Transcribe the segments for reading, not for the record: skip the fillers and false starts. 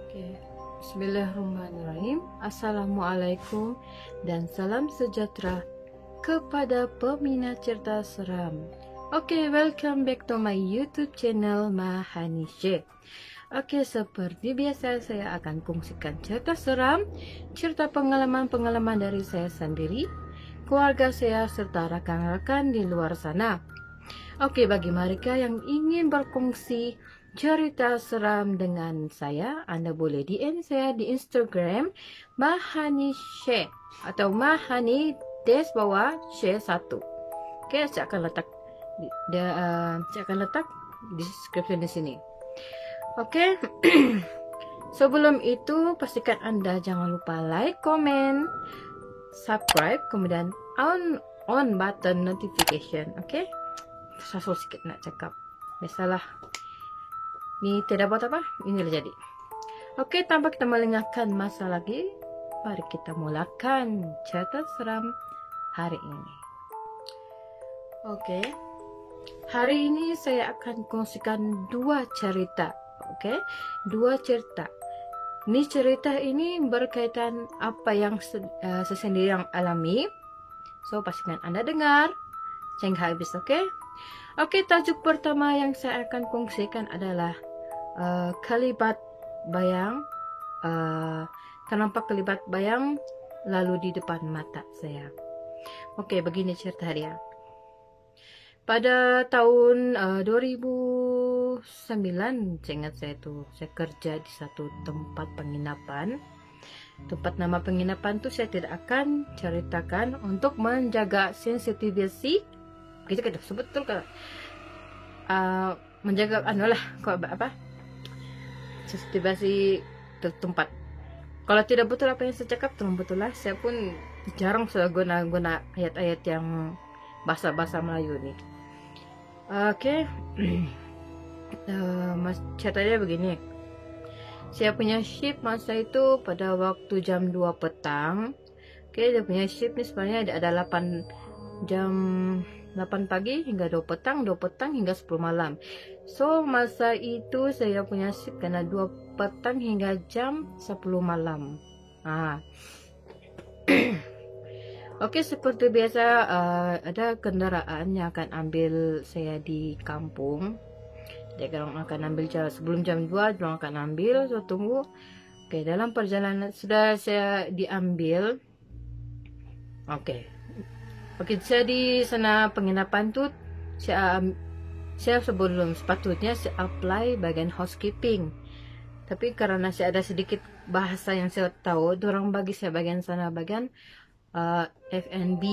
Oke, Bismillahirrahmanirrahim. Assalamualaikum dan salam sejahtera kepada peminat cerita seram. Oke, welcome back to my YouTube channel Mahanishe. Oke, seperti biasa saya akan kongsikan cerita seram, cerita pengalaman-pengalaman dari saya sendiri, keluarga saya, serta rekan-rekan di luar sana. Oke, bagi mereka yang ingin berkongsi cerita seram dengan saya, Anda boleh DM saya di Instagram Mahanishe atau Mahani_she1. Oke, saya akan letak di description di sini. Oke. Sebelum itu pastikan Anda jangan lupa like, comment, subscribe, kemudian on button notification. Oke. Susah sedikit nak cakap. Biasalah. Ini tidak buat apa? Ini jadi. Oke, tanpa kita melengahkan masa lagi, mari kita mulakan cerita seram hari ini. Oke. Hari ini saya akan kongsikan dua cerita. Oke, dua cerita. Ini cerita ini berkaitan apa yang saya sendiri yang alami. So, pastikan Anda dengar hingga habis, oke? Oke, tajuk pertama yang saya akan kongsikan adalah kelibat bayang. Kenapa kelibat bayang lalu di depan mata saya? Oke, begini cerita dia. Pada tahun 2009, saya ingat saya kerja di satu tempat penginapan. Tempat nama penginapan itu saya tidak akan ceritakan untuk menjaga sensitivity. Gitu sebetul kan? Menjaga sensitivity tempat. Kalau tidak betul apa yang saya cakap, tolong betul lah. Saya pun jarang sudah guna ayat-ayat yang bahasa Melayu nih. Oke. Ceritanya begini. Saya punya shift masa itu pada waktu jam 2 petang. Oke, dia punya shift nih sebenarnya ada 8 pagi hingga 2 petang hingga 10 malam. So, masa itu saya punya shift karena 2 petang hingga jam 10 malam. Oke, seperti biasa ada kendaraan yang akan ambil saya di kampung. Dia akan ambil sebelum jam 2, dia akan ambil. So, tunggu. Oke, dalam perjalanan sudah saya diambil. Oke, saya di sana penginapan tuh saya sebelum sepatutnya saya apply bagian housekeeping. Tapi karena saya ada sedikit bahasa yang saya tahu, dorang bagi saya bagian sana bagian F&B.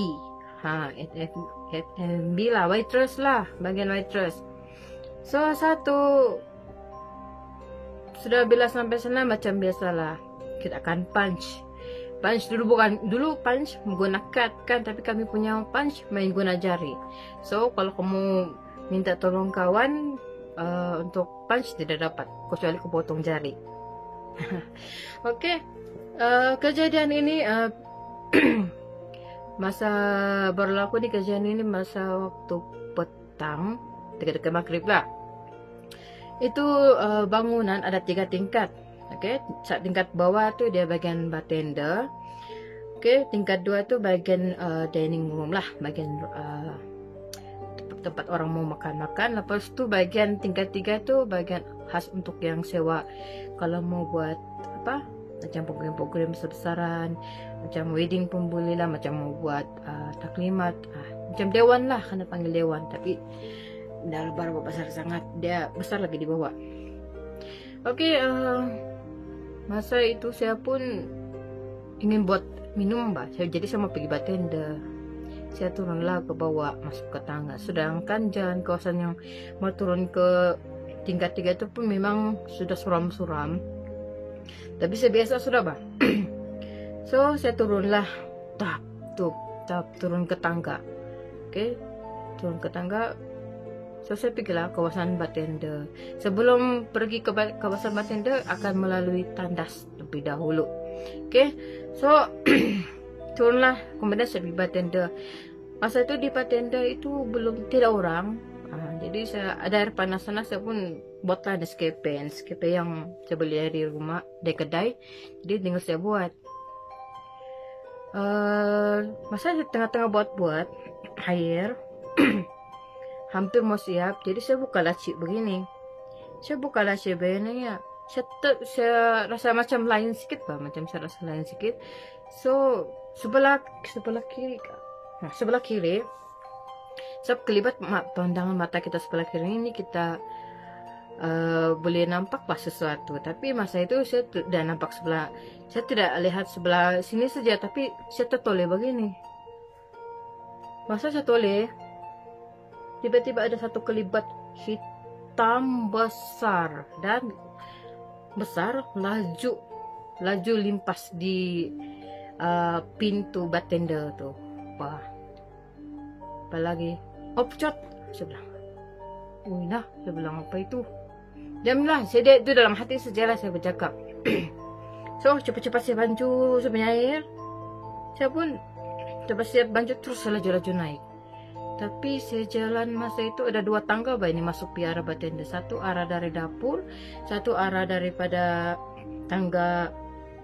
F&B lah, waitress lah, bagian waitress. So, sudah bila sampai sana macam biasalah, kita akan punch dulu punch menggunakan kan, tapi kami punya punch main guna jari. So, kalau kamu minta tolong kawan untuk punch tidak dapat kecuali kepotong jari. Oke. Kejadian ini masa berlaku di kejadian ini masa waktu petang dekat-dekat maghrib lah. Itu bangunan ada 3 tingkat. Oke, tingkat bawah tuh dia bagian bartender. Oke, tingkat 2 tuh bagian dining room lah, bagian tempat orang mau makan-makan. Lepas tu bagian tingkat 3 tuh bagian khas untuk yang sewa. Kalau mau buat macam program-program besar-besaran, macam wedding pun boleh lah, macam mau buat taklimat, macam dewan lah, kena panggil dewan. Tapi dah berapa besar sangat, dia besar lagi di bawah. Oke, masa itu saya pun ingin buat minum jadi saya mau pergi bartender. Saya turunlah ke bawah, masuk ke tangga. Sedangkan jalan kawasan yang mau turun ke tingkat 3 itu pun memang sudah suram-suram. Tapi saya biasa sudah So, saya turunlah, turun ke tangga. Oke, turun ke tangga. So, saya pergilah kawasan bartender. Sebelum pergi ke kawasan bartender akan melalui tandas lebih dahulu. Oke, so turunlah, kemudian saya pergi bartender. Masa itu di bartender itu tidak orang. Jadi saya ada air panas sana, saya pun buatlah Nescafe yang saya beli di rumah di kedai. Jadi tinggal saya buat. Masa di tengah-tengah buat air hampir mau siap, jadi saya buka laci begini. Ya. Saya rasa macam lain sedikit, macam saya rasa lain sedikit. So sebelah kiri, sebelah kiri. Sebab kelibat pandangan mata kita sebelah kiri ini kita boleh nampak sesuatu. Tapi masa itu saya tidak nampak sebelah. Saya tidak lihat sebelah sini saja, tapi saya tertoleh begini. Masa saya toleh, tiba-tiba ada satu kelibat hitam besar laju limpas di pintu batenda tuh. Wah, apalagi opcot, saya bilang. Saya bilang, apa itu? Diamlah, saya itu dalam hati sajalah saya bercakap. So cepat-cepat saya bancu sebenarnya air. Saya pun cepat bancu, terus saya laju-laju naik. Tapi saya jalan masa itu ada 2 tangga ini masuk piara batenda. Satu arah dari dapur, satu arah daripada tangga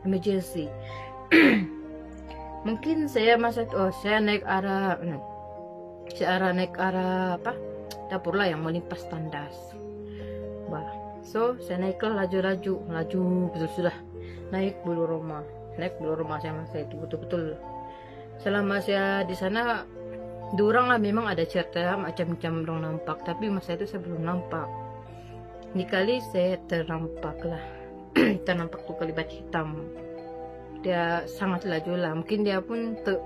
emergency. Mungkin saya masa itu, saya naik arah apa? Dapur lah yang melimpas tandas. So saya naiklah laju betul sudah naik bulu rumah saya masa itu betul-betul. Selama saya di sana, durang lah memang ada cerita macam-macam orang nampak, tapi masa itu saya belum nampak. Ini kali saya ternampak tuh kelibat hitam. Dia sangat laju lah, mungkin dia pun tuh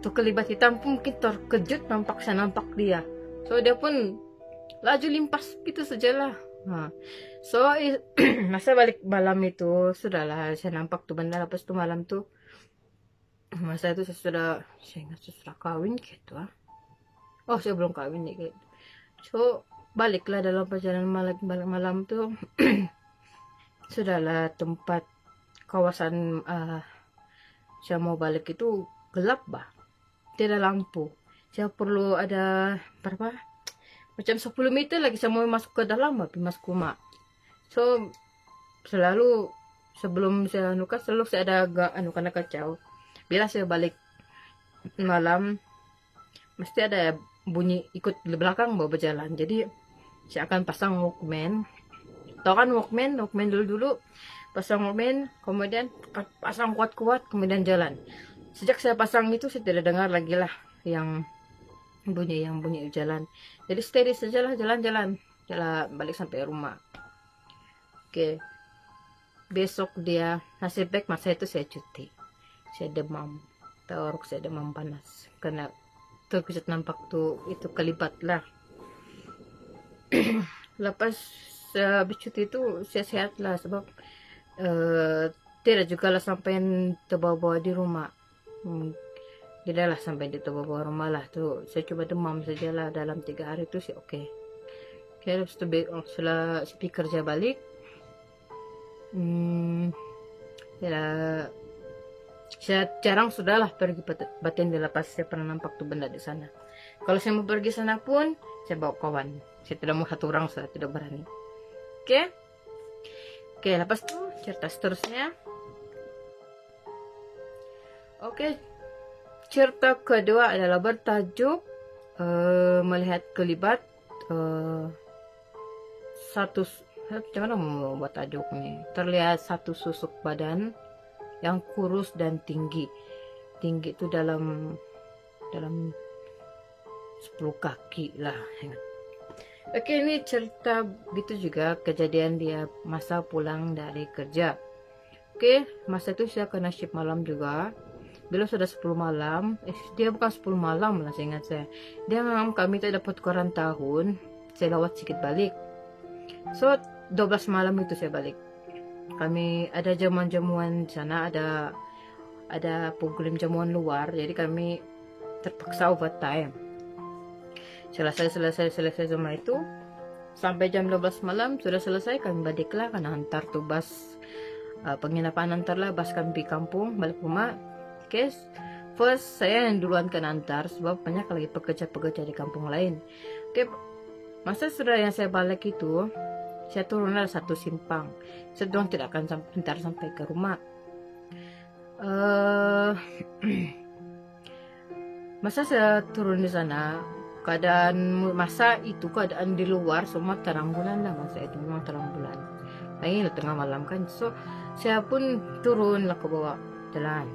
kelibat hitam pun mungkin terkejut saya nampak dia. So dia pun laju limpas gitu sajalah. So masa balik malam itu sudahlah saya nampak tuh benda. Lepas tuh malam tuh masa itu saya ingat saya sudah kawin gitu. Saya belum kawin nih gitu. So baliklah dalam perjalanan balik malam tuh sudahlah tempat kawasan saya mau balik itu gelap tidak lampu. Saya perlu ada berapa macam 10 meter lagi saya mau masuk ke dalam masuk rumah. So selalu sebelum saya selalu saya ada karena kacau. Bila saya balik malam mesti ada bunyi ikut di belakang bawa berjalan. Jadi saya akan pasang Walkman. Tahu kan Walkman dulu pasang Walkman, kemudian pasang kuat-kuat, kemudian jalan. Sejak saya pasang itu saya tidak dengar lagi lah yang bunyi jalan. Jadi steady sajalah jalan balik sampai rumah. Oke. Besok dia nasib baik masa itu saya cuti. Saya demam. Saya demam panas karena terkejut nampak tuh itu kelibat lah. Lepas habis cuti itu saya sehat lah sebab tidak juga lah sampai terbawa-bawa di rumah. Tidaklah sampai terbawa-bawa rumah lah tuh. Saya coba demam sajalah dalam 3 hari itu sih oke. Habis itu setelah kerja balik, saya jarang sudahlah pergi batenda lepas saya pernah nampak tuh benda di sana. Kalau saya mau pergi sana pun saya bawa kawan. Saya tidak mau satu orang, saya tidak berani. Oke, lepas itu cerita seterusnya. Cerita kedua adalah bertajuk melihat kelibat macam mana mau buat tajuk nih? Terlihat satu susuk badan yang kurus dan tinggi itu dalam 10 kaki lah. Ini cerita gitu juga kejadian dia masa pulang dari kerja. Masa itu saya kena shift malam juga. Bila sudah 10 malam, dia bukan 10 malam lah saya ingat saya. Dia memang kami tak dapat koran tahun, saya lewat sedikit balik. So 12 malam itu saya balik. Kami ada jamuan-jamuan di sana, ada program jamuan luar, jadi kami terpaksa overtime. Selesai semua itu sampai jam 12 malam sudah selesai, kami baliklah karena antar tuh bus penginapan antarlah bus kami di kampung balik rumah. First saya yang duluan kan antar sebab banyak lagi pekerja-pekerja di kampung lain. Masa sudah yang saya balik itu, saya turun ada satu simpang. Saya doang tidak akan pintar sampai ke rumah. Masa saya turun di sana, masa itu keadaan di luar semua terang bulan lah, masa itu memang terang bulan. Nah ini tengah malam kan, so saya pun turun lah ke bawah, jalan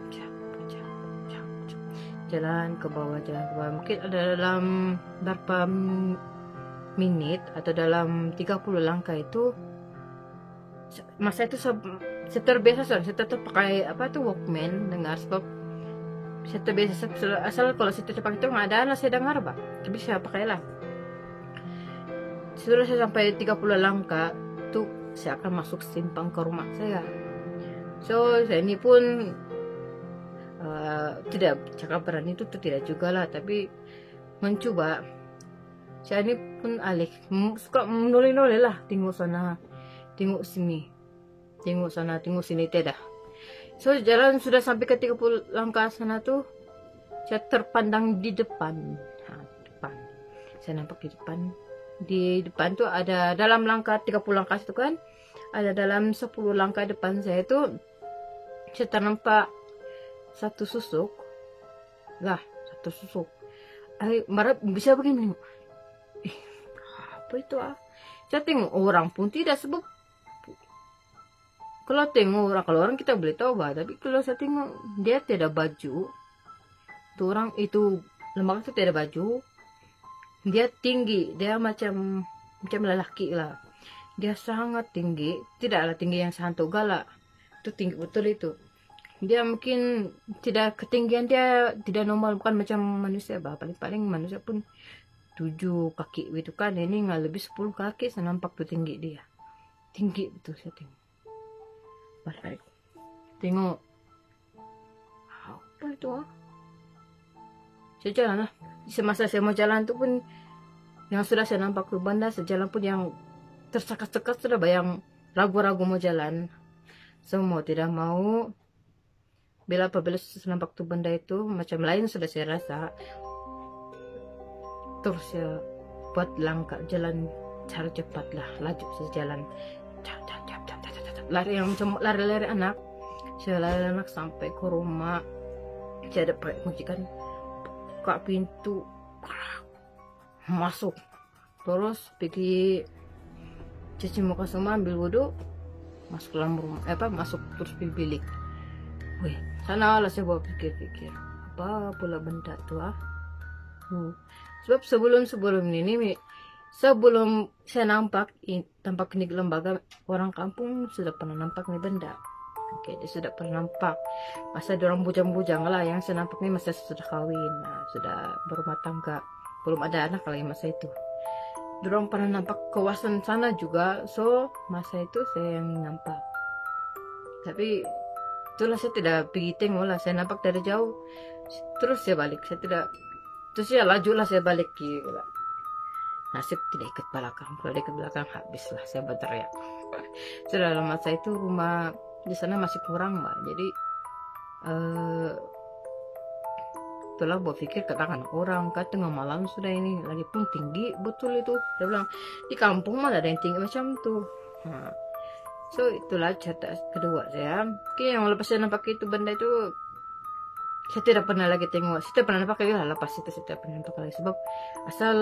ke bawah, mungkin ada dalam berapa menit atau dalam 30 langkah itu, masa itu saya terbiasa, saya tetap pakai apa tuh Walkman, dengar, sebab saya terbiasa, asal kalau saya tidak pakai itu nggak ada lah saya dengar pak, tapi saya pakailah. Setelah saya sampai 30 langkah tuh saya akan masuk simpang ke rumah saya. So saya ini pun tidak cakap berani itu tidak juga lah, tapi mencoba. Saya ini pun suka menoleh-noleh lah, tengok sana, tengok sini, tengok sana, tengok sini, tidak. So jalan sudah sampai ke 30 langkah sana tuh, saya terpandang di depan. Depan. Saya nampak di depan. Di depan tuh ada dalam langkah 30 langkah itu kan, ada dalam 10 langkah depan saya tuh, saya ternampak satu susuk. Lah, satu susuk. Marah bisa begini. Apa itu Saya tengok orang pun tidak, sebab kalau tengok orang, kalau orang kita boleh tahu bah, tapi kalau saya tengok dia tidak baju, tuh orang itu lembaga itu tidak baju, dia tinggi, dia macam lelaki lah, dia sangat tinggi, tidaklah tinggi yang sangat galak, itu tinggi betul itu. Dia mungkin tidak, ketinggian dia tidak normal, bukan macam manusia bah, paling manusia pun 7 kaki gitu kan, ini nggak lebih 10 kaki saya nampak tuh tinggi dia, tinggi betul. Saya balik tengok apa itu saya jalan lah. Semasa saya mau jalan tuh pun, yang sudah saya nampak tuh benda sejalan pun yang tersekat-sekat sudah bayang ragu-ragu mau jalan, semua tidak mau. Apabila saya nampak tuh benda itu macam lain sudah saya rasa, terus saya buat langkah jalan cara cepat lah, laju saya jalan, lari yang macam lari anak. Saya lari anak sampai ke rumah, saya ada pakai kunci kan, buka pintu, masuk, terus pergi cuci muka semua, ambil wudhu, masuk dalam rumah, masuk terus pergi bilik. Wih, sana lah saya bawa pikir-pikir, apa pula benda tuh Sebab sebelum ini, sebelum saya nampak ini di lembaga, orang kampung sudah pernah nampak nih benda. Oke, dia sudah pernah nampak. Masa dorang bujang-bujang lah, yang saya nampak nih masa sudah kawin, sudah berumah tangga, belum ada anak lagi masa itu. Dorang pernah nampak kawasan sana juga, so masa itu saya yang nampak. Tapi itulah saya tidak pergi tengok lah, saya nampak dari jauh. Terus saya balik, terus ya laju lah saya balik gitu. Nasib tidak ikut belakang, kalau ikut belakang habis lah saya berteriak. Sudah dalam masa itu rumah di sana masih kurang mbak, jadi itulah buat pikir katakan orang kan tengah malam sudah ini, lagi pun tinggi betul itu. Dia bilang di kampung mana ada yang tinggi macam tuh. So itulah cerita kedua saya. Oke, yang lepas saya nampak itu benda itu, saya tidak pernah lagi tengok, saya tidak pernah nampak lagi lah. Lepas itu saya tidak pernah nampak lagi, sebab asal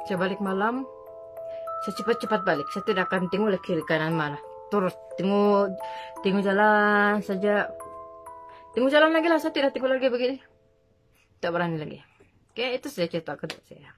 saya balik malam, saya cepat-cepat balik, saya tidak akan tengok lagi kiri kanan mana, terus tengok jalan saja, tengok jalan lagi lah, saya tidak tengok lagi begini, tak berani lagi. Oke, itu saya cerita kedua saya.